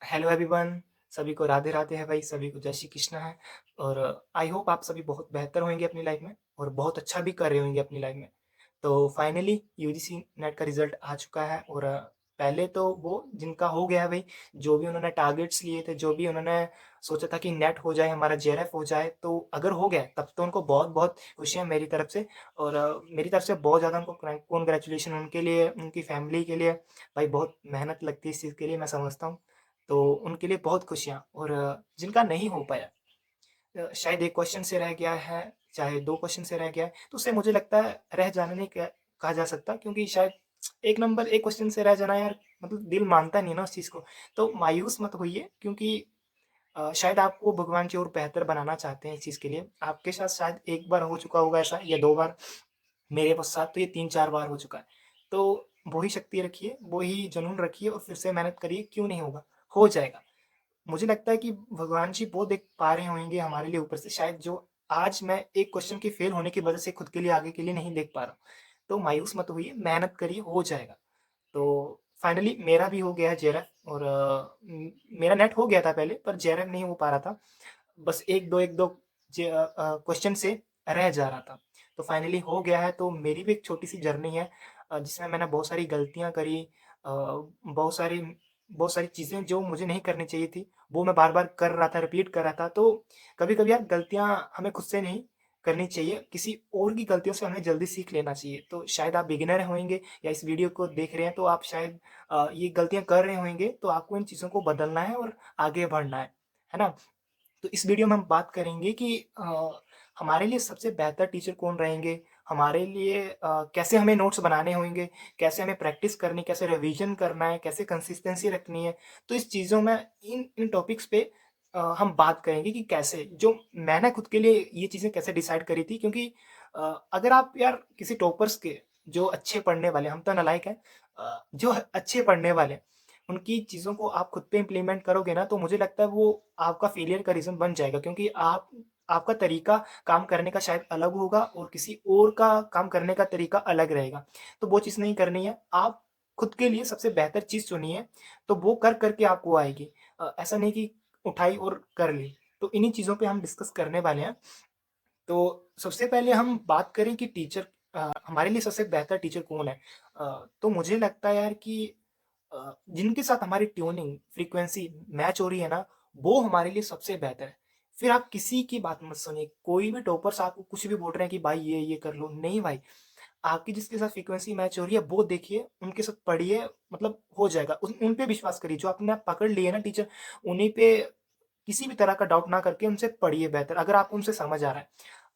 Hello everyone, सभी को राधे राधे है भाई, सभी को जय श्री कृष्ण है। और आई होप आप सभी बहुत बेहतर होंगे अपनी लाइफ में और बहुत अच्छा भी कर रहे होंगे अपनी लाइफ में। तो फाइनली यूजीसी नेट का रिजल्ट आ चुका है और पहले तो वो जिनका हो गया है भाई, जो भी उन्होंने टारगेट्स लिए थे, जो भी उन्होंने सोचा था कि नेट हो जाए, हमारा जेआरएफ हो जाए, तो अगर हो गया तब तो उनको बहुत बहुत खुशियाँ मेरी तरफ से। और मेरी तरफ से बहुत ज़्यादा उनको कॉन्ग्रेचुलेशन उनके लिए, उनकी फैमिली के लिए। भाई बहुत मेहनत लगती है इस चीज़ के लिए, मैं समझता हूँ। तो उनके लिए बहुत खुशियाँ। और जिनका नहीं हो पाया, शायद 1 क्वेश्चन से रह गया है, चाहे 2 क्वेश्चन से रह गया है, तो उससे मुझे लगता है रह जाना नहीं कहा जा सकता, क्योंकि शायद 1 क्वेश्चन से रह जाना यार, मतलब दिल मानता नहीं है ना उस चीज़ को। तो मायूस मत होइए, क्योंकि शायद आपको भगवान की ओर बेहतर बनाना चाहते हैं इस चीज़ के लिए। आपके साथ शायद 1 बार हो चुका होगा ऐसा, या 2 बार, मेरे साथ तो ये 3-4 बार हो चुका है। तो वो ही शक्ति रखिए, वो ही जुनून रखिए और फिर से मेहनत करिए, क्यों नहीं होगा? हो जाएगा। मुझे लगता है कि भगवान जी वो देख पा रहे होंगे हमारे लिए ऊपर से, शायद जो आज मैं 1 क्वेश्चन के फेल होने की वजह से खुद के लिए, आगे के लिए नहीं देख पा रहा हूँ। तो मायूस मत होइए, मेहनत करिए, हो जाएगा। तो फाइनली मेरा भी हो गया है जेआरएफ। और मेरा नेट हो गया था पहले, पर जेआरएफ नहीं हो पा रहा था। बस 1-2 क्वेश्चन से रह जा रहा था। तो फाइनली हो गया है, तो मेरी भी एक छोटी-सी जर्नी है, जिसमें मैंने बहुत सारी गलतियाँ करी, बहुत सारी चीज़ें जो मुझे नहीं करनी चाहिए थी, वो मैं बार-बार कर रहा था, रिपीट कर रहा था। तो कभी-कभी यार गलतियाँ हमें खुद से नहीं करनी चाहिए, किसी और की गलतियों से हमें जल्दी सीख लेना चाहिए। तो शायद आप बिगिनर होंगे या इस वीडियो को देख रहे हैं, तो आप शायद ये गलतियाँ कर रहे होंगे, तो आपको इन चीज़ों को बदलना है और आगे बढ़ना है ना? तो इस वीडियो में हम बात करेंगे कि हमारे लिए सबसे बेहतर टीचर कौन रहेंगे, हमारे लिए कैसे हमें नोट्स बनाने होंगे, कैसे हमें प्रैक्टिस करनी, कैसे रिवीजन करना है, कैसे कंसिस्टेंसी रखनी है। तो इस चीज़ों में इन इन टॉपिक्स पे हम बात करेंगे कि कैसे, जो मैंने खुद के लिए ये चीज़ें कैसे डिसाइड करी थी, क्योंकि अगर आप यार किसी टॉपर्स के, जो अच्छे पढ़ने वाले, हम तो नालायक हैं, जो अच्छे पढ़ने वाले हैं, उनकी चीज़ों को आप खुद पे इम्प्लीमेंट करोगे ना, तो मुझे लगता है वो आपका फेलियर का रीज़न बन जाएगा, क्योंकि आपका तरीका काम करने का शायद अलग होगा और किसी और का काम करने का तरीका अलग रहेगा। तो वो चीज़ नहीं करनी है, आप खुद के लिए सबसे बेहतर चीज़ चुनिए, तो वो कर के आपको आएगी। ऐसा नहीं कि उठाई और कर ली। तो इन्हीं चीज़ों पे हम डिस्कस करने वाले हैं। तो सबसे पहले हम बात करें कि हमारे लिए सबसे बेहतर टीचर कौन है? तो मुझे लगता है यार कि जिनके साथ हमारी ट्यूनिंग, फ्रीक्वेंसी मैच हो रही है ना, वो हमारे लिए सबसे बेहतर है। फिर आप किसी की बात मत सुनिए, कोई भी टॉपर्स आपको कुछ भी बोल रहे हैं कि भाई ये कर लो, नहीं भाई, आपकी जिसके साथ फ्रीक्वेंसी मैच हो रही है वो देखिए, उनके साथ पढ़िए, मतलब हो जाएगा। उन पे विश्वास करिए, जो आपने पकड़ लिए ना टीचर, उन्हीं पे किसी भी तरह का डाउट ना करके उनसे पढ़िए बेहतर, अगर आपको उनसे समझ आ रहा है।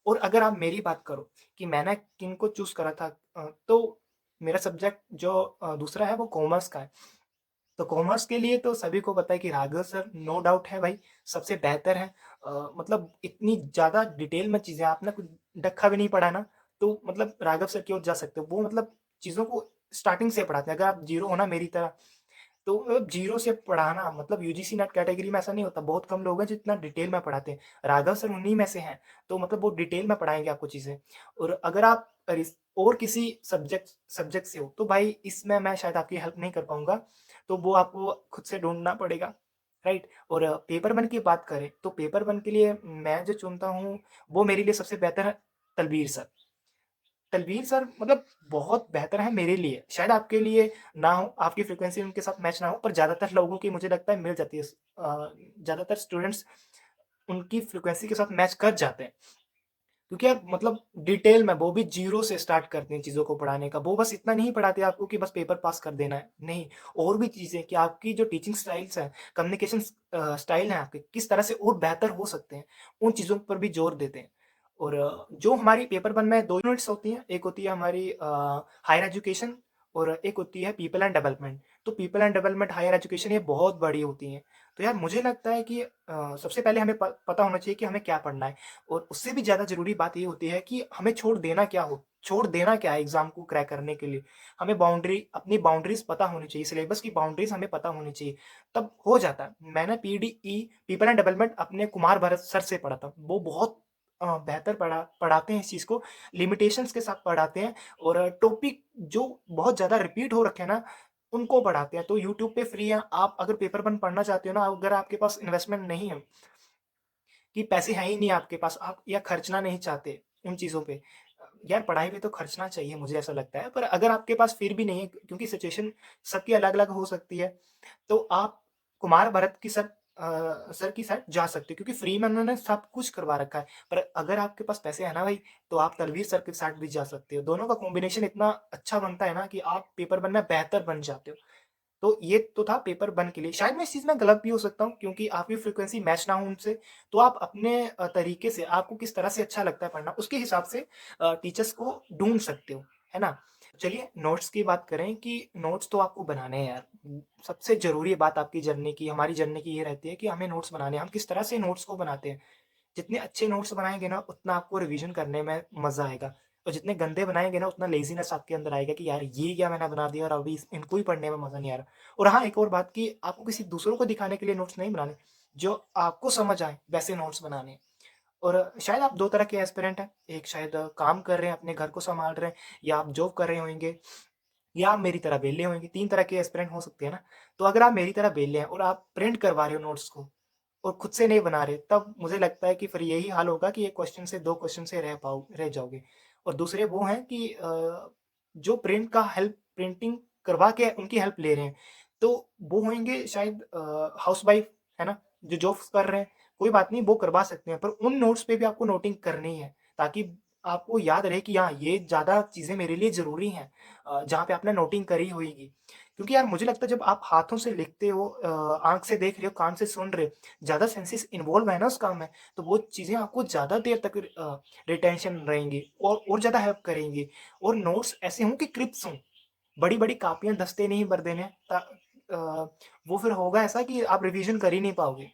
और अगर आप मेरी बात करो कि मैंने किनको चूज़ करा था, तो मेरा सब्जेक्ट जो दूसरा है वो कॉमर्स का है। तो कॉमर्स के लिए तो सभी को पता है कि राघव सर नो डाउट है भाई, सबसे बेहतर है। मतलब इतनी ज़्यादा डिटेल में चीज़ें आपने कुछ ढक्का भी नहीं पढ़ा ना, तो मतलब राघव सर की ओर जा सकते हो। वो मतलब चीज़ों को स्टार्टिंग से पढ़ाते हैं। अगर आप ज़ीरो हो ना मेरी तरह, तो ज़ीरो से पढ़ाना, मतलब यूजीसी नेट कैटेगरी में ऐसा नहीं होता, बहुत कम लोग हैं जो इतना डिटेल में पढ़ाते हैं। राघव सर उन्हीं में से हैं, तो मतलब वो डिटेल में पढ़ाएँगे आपको चीज़ें। और अगर आप और किसी सब्जेक्ट से हो, तो भाई इसमें मैं शायद आपकी हेल्प नहीं कर पाऊँगा, तो वो आपको खुद से ढूँढना पड़ेगा, राइट? और पेपर 1 की बात करें, तो पेपर 1 के लिए मैं जो चुनता हूँ, वो मेरे लिए सबसे बेहतर है तलवीर सर। तलवीर सर मतलब बहुत बेहतर है मेरे लिए, शायद आपके लिए ना हो, आपकी फ्रीक्वेंसी उनके साथ मैच ना हो, पर ज़्यादातर लोगों की मुझे लगता है मिल जाती है। ज़्यादातर स्टूडेंट्स उनकी फ्रीक्वेंसी के साथ मैच कर जाते हैं। क्योंकि यार मतलब डिटेल में वो भी ज़ीरो से स्टार्ट करते हैं चीज़ों को पढ़ाने का। वो बस इतना नहीं पढ़ाते आपको कि बस पेपर पास कर देना है, नहीं, और भी चीज़ें कि आपकी जो टीचिंग स्टाइल्स हैं, कम्युनिकेशन स्टाइल हैं आपके, किस तरह से और बेहतर हो सकते हैं, उन चीज़ों पर भी ज़ोर देते हैं। और जो हमारी पेपर 1 में 2 यूनिट्स होती हैं, एक होती है हमारी हायर एजुकेशन और एक होती है पीपल एंड डेवलपमेंट। तो people and development, higher education, ये बहुत बड़ी होती हैं। तो यार मुझे लगता है कि सबसे पहले हमें प पता होना चाहिए कि हमें क्या पढ़ना है। और उससे भी ज़्यादा ज़रूरी बात ये होती है कि हमें छोड़ देना क्या है एग्ज़ाम को क्रैक करने के लिए। हमें अपनी बाउंड्रीज़ पता होनी चाहिए, सिलेबस की बाउंड्रीज़ हमें पता होनी चाहिए, तब हो जाता है। मैंने पीडीई, पीपल एंड डेवलपमेंट, अपने कुमार भरत सर से पढ़ा था। वो बहुत बेहतर पढ़ाते हैं इस चीज़ को, लिमिटेशंस के साथ पढ़ाते हैं। और टॉपिक जो बहुत ज़्यादा रिपीट हो रखे हैं ना, उनको पढ़ाते हैं। तो यूट्यूब पे फ्री है, आप अगर पेपर 1 पढ़ना चाहते हो ना, अगर आपके पास इन्वेस्टमेंट नहीं है, कि पैसे हैं ही नहीं आपके पास, आप या खर्चना नहीं चाहते उन चीज़ों पे, यार पढ़ाई पे तो खर्चना चाहिए, मुझे ऐसा लगता है। पर अगर आपके पास फिर भी नहीं है, क्योंकि सिचुएशन सबकी अलग-अलग हो सकती है, तो आप कुमार भरत की सर की साइड जा सकते हो, क्योंकि फ्री में उन्होंने सब कुछ करवा रखा है। पर अगर आपके पास पैसे हैं ना भाई, तो आप तलवीर सर के साथ भी जा सकते हो। दोनों का कॉम्बिनेशन इतना अच्छा बनता है ना कि आप पेपर 1 में बेहतर बन जाते हो। तो ये तो था पेपर 1 के लिए। शायद मैं इस चीज़ में गलत भी हो सकता हूँ, क्योंकि आपकी फ्रीक्वेंसी मैच ना हो उनसे, तो आप अपने तरीके से, आपको किस तरह से अच्छा लगता है पढ़ना, उसके हिसाब से टीचर्स को ढूँढ सकते हो, है ना? चलिए नोट्स की बात करें कि नोट्स तो आपको बनाने हैं यार। सबसे ज़रूरी बात आपकी जर्नी की, हमारी जर्नी की ये रहती है कि हमें नोट्स बनाने हैं। हम किस तरह से नोट्स को बनाते हैं। जितने अच्छे नोट्स बनाएँगे ना, उतना आपको रिवीज़न करने में मज़ा आएगा, और जितने गंदे बनाएँगे ना, उतना लेज़ीनेस आपके अंदर आएगा कि यार ये क्या मैंने बना दिया और अभी इनको ही पढ़ने में मज़ा नहीं आ रहा। और हाँ, एक और बात कि आपको किसी दूसरों को दिखाने के लिए नोट्स नहीं बनाने, जो आपको समझ आए वैसे नोट्स बनाने हैं। और शायद आप 2 तरह के एस्पिरेंट हैं, एक शायद काम कर रहे हैं, अपने घर को सँभाल रहे हैं, या आप जॉब कर रहे होंगे, या आप मेरी तरह वेले होंगे, 3 तरह के एस्पिरेंट हो सकते हैं ना। तो अगर आप मेरी तरह वेले हैं और आप प्रिंट करवा रहे हो नोट्स को, और खुद से नहीं बना रहे, तब मुझे लगता है कि फिर यही हाल होगा कि 1 क्वेश्चन से 2 क्वेश्चन से रह जाओगे। और दूसरे वो हैं कि जो प्रिंटिंग करवा के उनकी हेल्प ले रहे हैं, तो वो होंगे शायद हाउसवाइफ, है ना? जो जॉब्स कर रहे हैं, कोई बात नहीं, वो करवा सकते हैं, पर उन नोट्स पे भी आपको नोटिंग करनी है, ताकि आपको याद रहे कि हाँ, ये ज़्यादा चीज़ें मेरे लिए ज़रूरी हैं, जहाँ पे आपने नोटिंग करी होएगी। क्योंकि यार मुझे लगता है जब आप हाथों से लिखते हो, आँख से देख रहे हो, कान से सुन रहे हो, ज़्यादा सेंसेस इन्वॉल्व है ना उस काम में, तो वो चीज़ें आपको ज़्यादा देर तक रिटेंशन रहेंगी, और ज़्यादा हेल्प करेंगी। और नोट्स ऐसे हों कि क्रिप्स हों, बड़ी-बड़ी कॉपियाँ दस्ते नहीं भर देने, वो फिर होगा ऐसा कि आप रिवीजन कर ही नहीं पाओगे।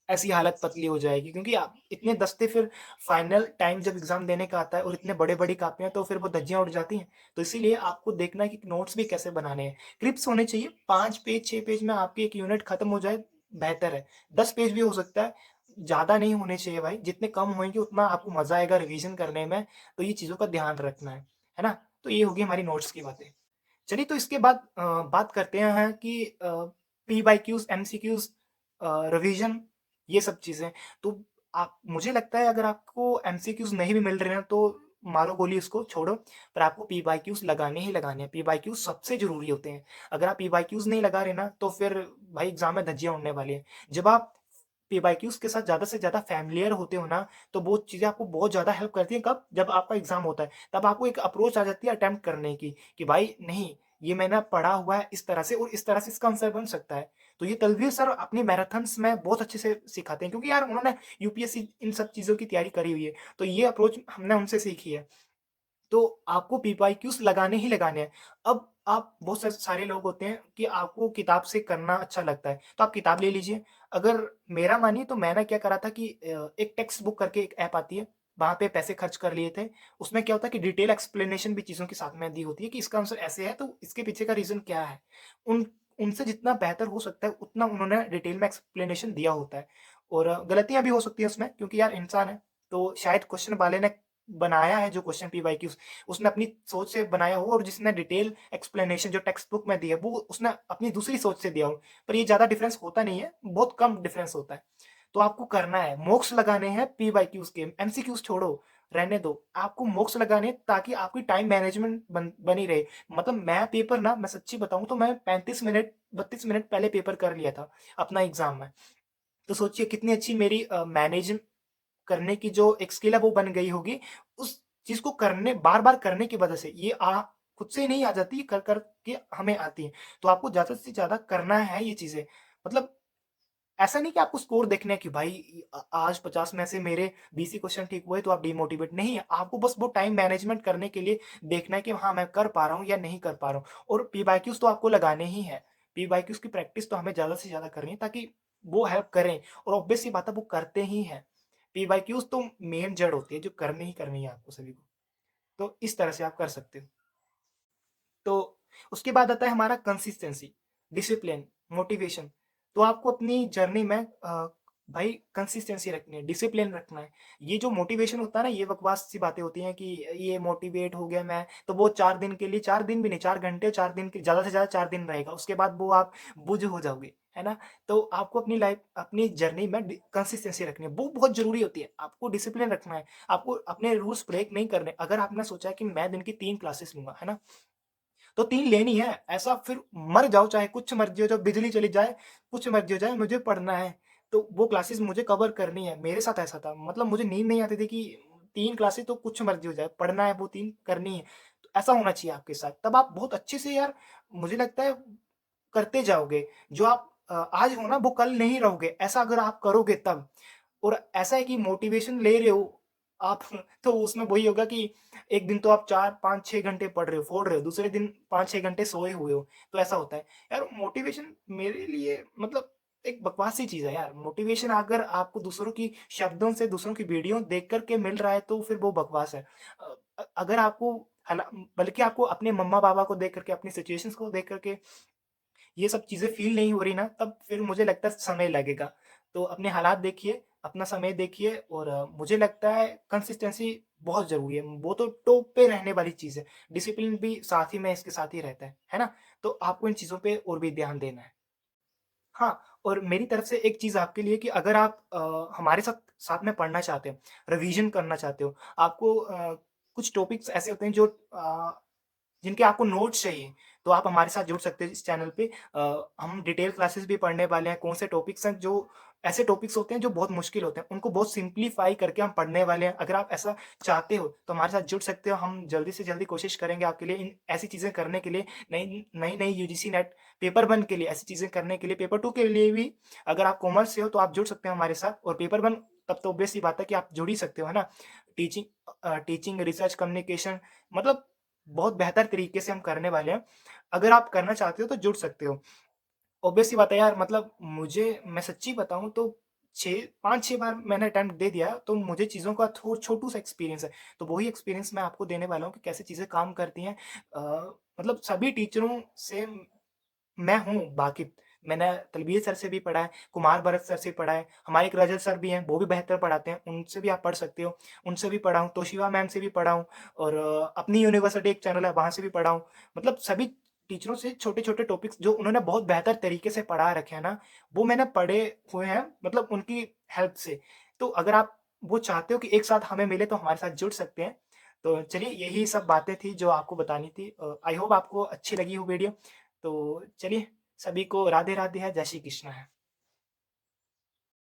ऐसी हालत पतली हो जाएगी, क्योंकि आप इतने दस्ते फिर फाइनल टाइम जब एग्ज़ाम देने का आता है और इतने बड़े-बड़ी कॉपियाँ, तो फिर वो धज्जियाँ उड़ जाती हैं। तो इसीलिए आपको देखना है कि नोट्स भी कैसे बनाने हैं। क्रिप्स होने चाहिए, 5 पेज, 6 पेज में आपकी एक यूनिट खत्म हो जाए, बेहतर है। 10 पेज भी हो सकता है, ज़्यादा नहीं होने चाहिए भाई, जितने कम होंगे उतना आपको मज़ा आएगा रिवीजन करने में, तो ये चीज़ों का ध्यान रखना है ना? तो ये होगी हमारी नोट्स की बातें। चलिए, तो इसके बाद बात करते हैं कि पी-वाई-क्यूज़, एमसीक्यूज़, रिवीजन, ये सब चीज़ें। तो आप मुझे लगता है अगर आपको एमसीक्यूज़ नहीं भी मिल रहे हैं, तो मारो गोली उसको छोड़ो, पर आपको पी-वाई-क्यूज़ लगाने ही लगाने हैं। पी-वाई-क्यूज़ सबसे ज़रूरी होते हैं। अगर आप पी-वाई-क्यूज़ नहीं लगा रहे ना, तो फिर भाई एग्ज़ाम में धज्जियाँ उड़ने वाली हैं। जब आप पी-वाई-क्यूज़ के साथ ज़्यादा से ज़्यादा फ़ैमिलियर होते हो ना, तो वो चीज़ें आपको बहुत ज़्यादा हेल्प करती हैं। कब? जब आपका एग्ज़ाम होता है, तब आपको एक अप्रोच आ जाती है अटेम्प्ट करने की, कि भाई नहीं, ये मैंने पढ़ा हुआ है इस तरह से, और इस तरह से इसका आंसर बन सकता है। तो ये तलवीर सर अपनी मैराथन्स में बहुत अच्छे से सिखाते हैं, क्योंकि यार उन्होंने यूपीएससी इन सब चीज़ों की तैयारी करी हुई है। तो ये अप्रोच हमने उनसे सीखी है। तो आपको पीवाईक्यूज़ लगाने ही लगाने हैं। अब आप बहुत सारे लोग होते हैं कि आपको किताब से करना अच्छा लगता है, तो आप किताब ले लीजिए। अगर मेरा मानिए, तो मैंने क्या करा था कि एक टेक्स्ट बुक करके एक ऐप आती है, वहाँ पे पैसे खर्च कर लिए थे। उसमें क्या होता है कि डिटेल एक्सप्लेनेशन भी चीज़ों के साथ में दी होती है, कि इसका आंसर ऐसे है, तो इसके पीछे का रीज़न क्या है। उन उनसे जितना बेहतर हो सकता है, उतना उन्होंने डिटेल में एक्सप्लेनेशन दिया होता है। और गलतियाँ भी हो सकती हैं उसमें, क्योंकि यार इंसान है, तो शायद क्वेश्चन वाले ने बनाया है जो क्वेश्चन पीवाईक्यूज़, उसने अपनी सोच से बनाया हो, और जिसने डिटेल एक्सप्लेनेशन जो टेक्स्ट बुक में दी है, वो उसने अपनी दूसरी सोच से दिया हो। पर ये ज़्यादा डिफरेंस होता नहीं है, बहुत कम डिफरेंस होता है। तो आपको करना है, मॉक्स लगाने हैं पीवाईक्यूज़ के, एमसीक्यूज़ छोड़ो, रहने दो। आपको मॉक्स लगाने हैं, ताकि आपकी टाइम मैनेजमेंट बनी रहे। मतलब मैं पेपर ना, मैं सच्ची बताऊँ तो मैं 35 मिनट, 32 मिनट पहले पेपर कर लिया था अपना एग्ज़ाम में। तो सोचिए कितनी अच्छी मेरी मैनेज करने की जो एक स्किल है वो बन गई होगी, उस चीज़ को करने, बार-बार करने की वजह से। ये खुद से नहीं आ जाती, कर के हमें आती है। तो आपको ज़्यादा से ज़्यादा करना है ये चीज़ें। मतलब ऐसा नहीं कि आपको स्कोर देखना है कि भाई आज 50 में से मेरे 20 ही क्वेश्चन ठीक हुए, तो आप डिमोटिवेट नहीं है। आपको बस वो टाइम मैनेजमेंट करने के लिए देखना है कि हाँ, मैं कर पा रहा हूँ या नहीं कर पा रहा हूँ। और पीवाईक्यूज़ तो आपको लगाने ही हैं। पीवाईक्यूज़ की प्रैक्टिस तो हमें ज़्यादा से ज़्यादा करनी है, ताकि वो हेल्प करें, और ऑब्वियस सी बात है वो करते ही हैं। पीवाईक्यूज़ तो मेन जड़ होती है, जो करनी ही करनी है आपको सभी को। तो इस तरह से आप कर सकते हो। तो उसके बाद आता है हमारा कंसिस्टेंसी, डिसिप्लिन, मोटिवेशन। तो आपको अपनी जर्नी में भाई कंसिस्टेंसी रखनी है, डिसिप्लिन रखना है। ये जो मोटिवेशन होता है ना, ये बकवास सी बातें होती हैं कि ये मोटिवेट हो गया मैं, तो वो 4 दिन के लिए, 4 दिन भी नहीं, 4 घंटे, 4 दिन के ज़्यादा से ज़्यादा 4 दिन रहेगा, उसके बाद वो आप बुझ हो जाओगे, है ना? तो आपको अपनी लाइफ़, अपनी जर्नी में कंसिस्टेंसी रखनी है, वो बहुत ज़रूरी होती है। आपको डिसिप्लिन रखना है, आपको अपने रूल्स ब्रेक नहीं करने। अगर आपने सोचा है कि मैं दिन की 3 क्लासेस लूँगा, है ना? तो 3 लेनी है, ऐसा फिर मर जाओ, चाहे कुछ मर्ज़ी हो जाओ, बिजली चली जाए, कुछ मर्ज़ी हो जाए, मुझे पढ़ना है। तो वो क्लासेस मुझे कवर करनी है। मेरे साथ ऐसा था, मतलब मुझे नींद नहीं आती थी कि 3 क्लासेस तो कुछ मर्ज़ी हो जाए, पढ़ना है, वो 3 करनी है। तो ऐसा होना चाहिए आपके साथ, तब आप बहुत अच्छे से यार, मुझे लगता है करते जाओगे। जो आप आज हो ना, वो कल नहीं रहोगे, ऐसा अगर आप करोगे तब। और ऐसा है कि मोटिवेशन ले रहे हो आप तो उसमें वही होगा कि एक दिन तो आप 4, 5, 6 घंटे पढ़ रहे हो, फोड़ रहे हो, दूसरे दिन 5-6 घंटे सोए हुए हो, तो ऐसा होता है। यार मोटिवेशन मेरे लिए मतलब एक बकवास सी चीज़ है यार। मोटिवेशन अगर आपको दूसरों की शब्दों से, दूसरों की वीडियो देख कर के मिल रहा है तो फिर वो बकवास है। अगर आपको हला बल्कि आपको अपने मम्मा-पापा को देख कर के, अपनी सिचुएशंस को देख कर के ये सब चीज़ें फ़ील नहीं हो रही ना, तब फिर मुझे लगता है समय लगेगा। तो अपने हालात देखिए, अपना समय देखिए, और मुझे लगता है कंसिस्टेंसी बहुत ज़रूरी है। वो तो टॉप पे रहने वाली चीज़ है। डिसिप्लिन भी साथ ही में इसके साथ ही रहता है ना? तो आपको इन चीज़ों पे और भी ध्यान देना है। हाँ, और मेरी तरफ से एक चीज़ आपके लिए कि अगर आप हमारे साथ साथ में पढ़ना चाहते हो, रिवीज़न करना चाहते हो, आपको कुछ टॉपिक्स ऐसे होते हैं जो जिनके आपको नोट्स चाहिए, तो आप हमारे साथ जुड़ सकते हैं इस चैनल पे। हम डिटेल क्लासेस भी पढ़ने वाले हैं, कौन से टॉपिक्स हैं जो ऐसे टॉपिक्स होते हैं जो बहुत मुश्किल होते हैं, उनको बहुत सिम्प्लीफ़ाई करके हम पढ़ने वाले हैं। अगर आप ऐसा चाहते हो, तो हमारे साथ जुड़ सकते हो। हम जल्दी से जल्दी कोशिश करेंगे आपके लिए इन ऐसी चीज़ें करने के लिए, नई-नई यूजीसी नेट पेपर 1 के लिए ऐसी चीज़ें करने के लिए, पेपर 2 के लिए भी अगर आप कॉमर्स से हो, तो आप जुड़ सकते हो हमारे साथ, और पेपर 1 तब तो ऑब्वियस सी बात है कि आप जुड़ ही सकते हो, है ना? टीचिंग टीचिंग, रिसर्च, कम्युनिकेशन, मतलब बहुत बेहतर तरीके से हम करने वाले हैं। अगर आप करना चाहते हो तो जुड़ सकते हो। ऑब्वियस सी बात है यार, मतलब मुझे, मैं सच्ची बताऊँ तो 6 5-6 बार मैंने अटेम्प्ट दे दिया, तो मुझे चीज़ों का छोटू-सा एक्सपीरियंस है। तो वही एक्सपीरियंस मैं आपको देने वाला हूँ कि कैसे चीज़ें काम करती हैं। मतलब सभी टीचरों से मैं हूँ वाकिफ़। मैंने तलबीर सर से भी पढ़ा है, कुमार भरत सर से पढ़ा है, हमारे एक रजत सर भी हैं, वो भी बेहतर पढ़ाते हैं, उनसे भी आप पढ़ सकते हो। उनसे भी पढ़ा हूँ, तोशिबा मैम से भी पढ़ा हूँ, और अपनी यूनिवर्सिटी एक चैनल है, वहाँ से भी पढ़ा हूँ। मतलब सभी टीचरों से छोटे-छोटे टॉपिक्स जो उन्होंने बहुत बेहतर तरीके से पढ़ा रखे हैं ना, वो मैंने पढ़े हुए हैं, मतलब उनकी हेल्प से। तो अगर आप वो चाहते हो कि एक साथ हमें मिले, तो हमारे साथ जुड़ सकते हैं। तो चलिए, यही सब बातें थी जो आपको बतानी थी। आई होप आपको अच्छी लगी हो वीडियो। तो चलिए, सभी को राधे राधे है, जय श्री कृष्ण है।